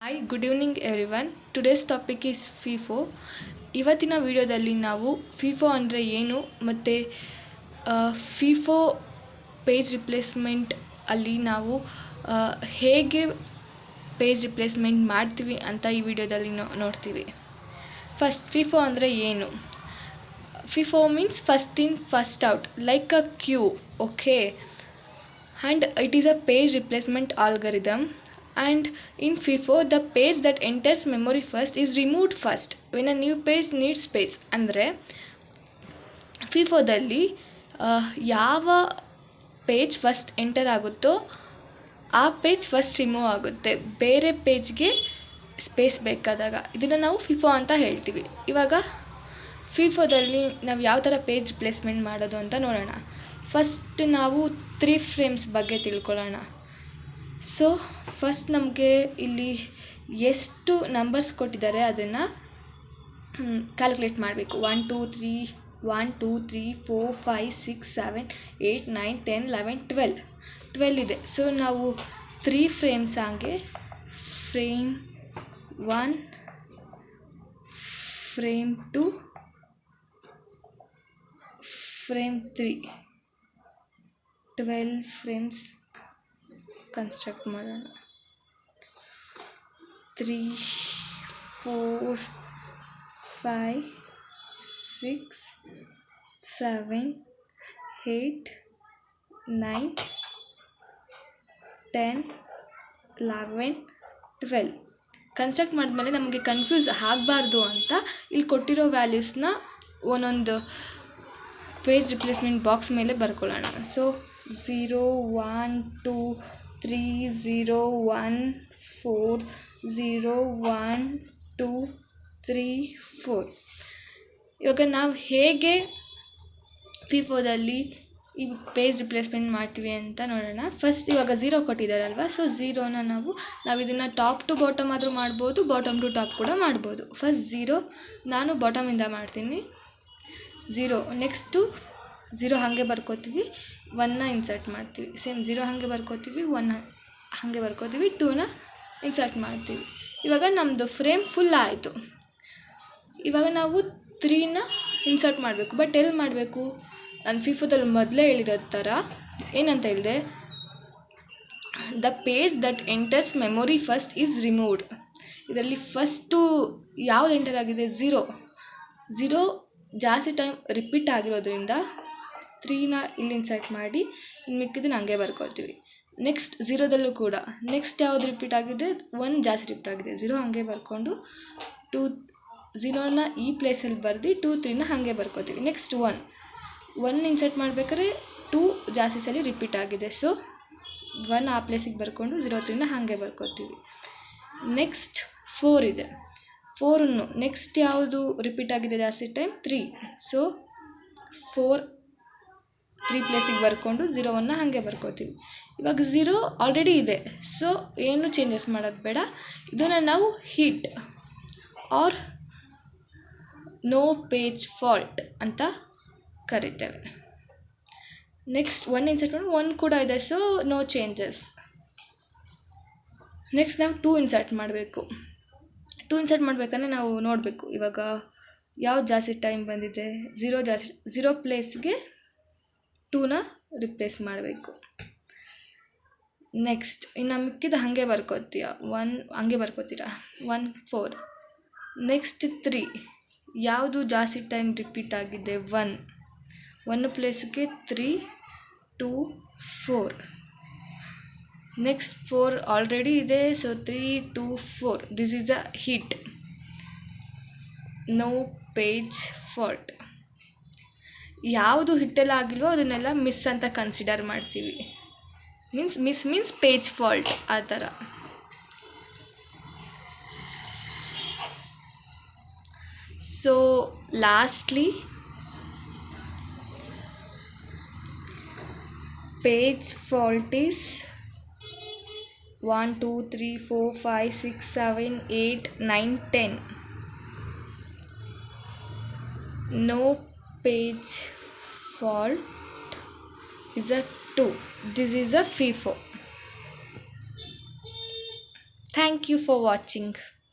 Hi good evening everyone. Today's topic is FIFO. ಇವತ್ತಿನ ವಿಡಿಯೋದಲ್ಲಿ ನಾವು ಫಿಫೋ ಅಂದರೆ ಏನು ಮತ್ತು ಫಿಫೋ ಪೇಜ್ ರಿಪ್ಲೇಸ್ಮೆಂಟ್ ಅಲ್ಲಿ ನಾವು ಹೇಗೆ ಪೇಜ್ ರಿಪ್ಲೇಸ್ಮೆಂಟ್ ಮಾಡ್ತೀವಿ ಅಂತ ಈ ವಿಡಿಯೋದಲ್ಲಿ ನೋಡ್ತೀವಿ. ಫಸ್ಟ್ ಫಿಫೋ ಅಂದರೆ ಏನು? FIFO means first in first out, like a queue. Okay, and it is a page replacement algorithm. And in FIFO, the page that enters memory first is removed first when a new page needs space. ಅಂದರೆ ಫಿಫೋದಲ್ಲಿ ಯಾವ page first enter ಆಗುತ್ತೋ ಆ page first remove ಆಗುತ್ತೆ ಬೇರೆ ಪೇಜ್ಗೆ space ಬೇಕಾದಾಗ. ಇದನ್ನು ನಾವು FIFO ಅಂತ ಹೇಳ್ತೀವಿ. ಇವಾಗ ಫಿಫೋದಲ್ಲಿ ನಾವು ಯಾವ ಥರ ಪೇಜ್ ರಿಪ್ಲೇಸ್ಮೆಂಟ್ ಮಾಡೋದು ಅಂತ ನೋಡೋಣ. ಫಸ್ಟ್ ನಾವು 3 ಫ್ರೇಮ್ಸ್ ಬಗ್ಗೆ ತಿಳ್ಕೊಳ್ಳೋಣ. ಸೊ ಫಸ್ಟ್ ನಮಗೆ ಇಲ್ಲಿ ಎಷ್ಟು ನಂಬರ್ಸ್ ಕೊಟ್ಟಿದ್ದಾರೆ ಅದನ್ನು ಕ್ಯಾಲ್ಕುಲೇಟ್ ಮಾಡಬೇಕು. 1 2 3 4 5 6 7 8 9 10 11 12 ಇದೆ. ಸೊ ನಾವು 3 ಫ್ರೇಮ್ಸ್ ಹಾಗೆ frame 1, frame 2, frame 3 12 frames construct ಮಾಡೋಣ. 3 4 5 6 7 8 9 10 11 12 ಕನ್ಸ್ಟ್ರಕ್ಟ್ ಮಾಡಿದ್ಮೇಲೆ ನಮಗೆ ಕನ್ಫ್ಯೂಸ್ ಆಗಬಾರ್ದು ಅಂತ ಇಲ್ಲಿ ಕೊಟ್ಟಿರೋ ವ್ಯಾಲ್ಯೂಸ್ನ ಒಂದೊಂದು ಪೇಜ್ ರಿಪ್ಲೇಸ್ಮೆಂಟ್ ಬಾಕ್ಸ್ ಮೇಲೆ ಬರ್ಕೊಳ್ಳೋಣ. ಸೊ 0 1 2 3 0 1 4 0 1 2 3 4. ಇವಾಗ ನಾವು ಹೇಗೆ ಫಿಫೋದಲ್ಲಿ ಈ ಪೇಜ್ ರಿಪ್ಲೇಸ್ಮೆಂಟ್ ಮಾಡ್ತೀವಿ ಅಂತ ನೋಡೋಣ. ಫಸ್ಟ್ ಇವಾಗ 0 ಕೊಟ್ಟಿದ್ದಾರಲ್ವ, ಸೊ 0ನ ನಾವು ಇದನ್ನು ಟಾಪ್ ಟು ಬಾಟಮ್ ಆದರೂ ಮಾಡ್ಬೋದು, ಬಾಟಮ್ ಟು ಟಾಪ್ ಕೂಡ ಮಾಡ್ಬೋದು. ಫಸ್ಟ್ 0 ನಾನು ಬಾಟಮಿಂದ ಮಾಡ್ತೀನಿ. 0 ನೆಕ್ಸ್ಟು 0 ಹಾಗೆ ಬರ್ಕೋತೀವಿ, 1ನ ಇನ್ಸರ್ಟ್ ಮಾಡ್ತೀವಿ. ಸೇಮ್ 0 ಹಾಗೆ ಬರ್ಕೋತೀವಿ, 1 ಹಾಗೆ ಬರ್ಕೋತೀವಿ, 2ನ ಇನ್ಸರ್ಟ್ ಮಾಡ್ತೀವಿ. ಇವಾಗ ನಮ್ಮದು ಫ್ರೇಮ್ ಫುಲ್ ಆಯಿತು. ಇವಾಗ ನಾವು 3ನ ಇನ್ಸರ್ಟ್ ಮಾಡಬೇಕು. ಬಟ್ ಎಲ್ಲಿ ಮಾಡಬೇಕು? ನಾನು ಫಿಫೋದಲ್ಲಿ ಮೊದಲೇ ಹೇಳಿರೋ ಥರ ಏನಂತ ಹೇಳಿದೆ, the page that enters memory first is removed. ಇದರಲ್ಲಿ ಫಸ್ಟು ಯಾವುದು ಎಂಟರ್ ಆಗಿದೆ? 0 ಜಾಸ್ತಿ ಟೈಮ್ ರಿಪೀಟ್ ಆಗಿರೋದ್ರಿಂದ 3ನ ಇಲ್ಲಿ ಇನ್ಸರ್ಟ್ ಮಾಡಿ ಇನ್ನು ಮಿಕ್ಕಿದ್ದನ್ನು ಹಂಗೆ ಬರ್ಕೊಳ್ತೀವಿ. ನೆಕ್ಸ್ಟ್ 0ದಲ್ಲೂ ಕೂಡ ನೆಕ್ಸ್ಟ್ ಯಾವುದು ರಿಪೀಟ್ ಆಗಿದೆ? 1 ಜಾಸ್ತಿ ರಿಪೀಟ್ ಆಗಿದೆ, 0 ಹಾಗೆ ಬರ್ಕೊಂಡು 0ನ ಈ ಪ್ಲೇಸಲ್ಲಿ ಬರೆದು 2 3ನ ಹಾಗೆ ಬರ್ಕೋತೀವಿ. ನೆಕ್ಸ್ಟ್ 1 ಇನ್ಸರ್ಟ್ ಮಾಡಬೇಕಾದ್ರೆ 2 ಜಾಸ್ತಿ ಸಲ ರಿಪೀಟ್ ಆಗಿದೆ, ಸೊ 1 ಆ ಪ್ಲೇಸಿಗೆ ಬರ್ಕೊಂಡು 0 3ನ ಹಾಗೆ ಬರ್ಕೋತೀವಿ. ನೆಕ್ಸ್ಟ್ 4 ಇದೆ, 4ನ್ನು ನೆಕ್ಸ್ಟ್ ಯಾವುದು ರಿಪೀಟ್ ಆಗಿದೆ ಜಾಸ್ತಿ ಟೈಮ್? 3. ಸೊ 4 3 ಪ್ಲೇಸಿಗೆ ಬರ್ಕೊಂಡು 0ನ ಹಾಗೆ ಬರ್ಕೋತೀವಿ. ಇವಾಗ 0 ಆಲ್ರೆಡಿ ಇದೆ, ಸೊ ಏನು ಚೇಂಜಸ್ ಮಾಡೋದು ಬೇಡ. ಇದನ್ನು ನಾವು hit or no page fault ಅಂತ ಕರಿತೇವೆ. ನೆಕ್ಸ್ಟ್ 1 ಇನ್ಸರ್ಟ್ ಮಾಡಿ 1 ಕೂಡ ಇದೆ, ಸೊ ನೋ ಚೇಂಜಸ್. ನೆಕ್ಸ್ಟ್ ನಾವು 2 ಇನ್ಸರ್ಟ್ ಮಾಡಬೇಕು. 2 ಇನ್ಸರ್ಟ್ ಮಾಡಬೇಕಂದ್ರೆ ನಾವು ನೋಡಬೇಕು ಇವಾಗ ಯಾವ್ದು ಜಾಸ್ತಿ ಟೈಮ್ ಬಂದಿದೆ. 0 ಪ್ಲೇಸ್ಗೆ 2ನ ರಿಪ್ಲೇಸ್ ಮಾಡಬೇಕು. ನೆಕ್ಸ್ಟ್ ಇನ್ನು ಮಿಕ್ಕಿದ ಹಾಗೆ ಬರ್ಕೋತೀಯ, 1 ಹಾಗೆ ಬರ್ಕೋತೀರಾ, 1 4. ನೆಕ್ಸ್ಟ್ 3 ಯಾವುದು ಜಾಸ್ತಿ ಟೈಮ್ ರಿಪೀಟ್ ಆಗಿದೆ? 1 ಪ್ಲೇಸ್ಗೆ 3 2 4. ನೆಕ್ಸ್ಟ್ 4 ಆಲ್ರೆಡಿ ಇದೆ, so 3 2 4. This is a hit, no page fault. ಯಾವುದು ಹಿಟ್ಟೆಲ್ಲ ಆಗಿಲ್ವೋ ಅದನ್ನೆಲ್ಲ ಮಿಸ್ ಅಂತ ಕನ್ಸಿಡರ್ ಮಾಡ್ತೀವಿ. ಮಿಸ್ ಮೀನ್ಸ್ ಪೇಜ್ ಫಾಲ್ಟ್ ಆ ಥರ. So lastly page fault is 1 2 3 4 5 6 7 8 9 10. No page fault is a 2. This is a FIFO. Thank you for watching.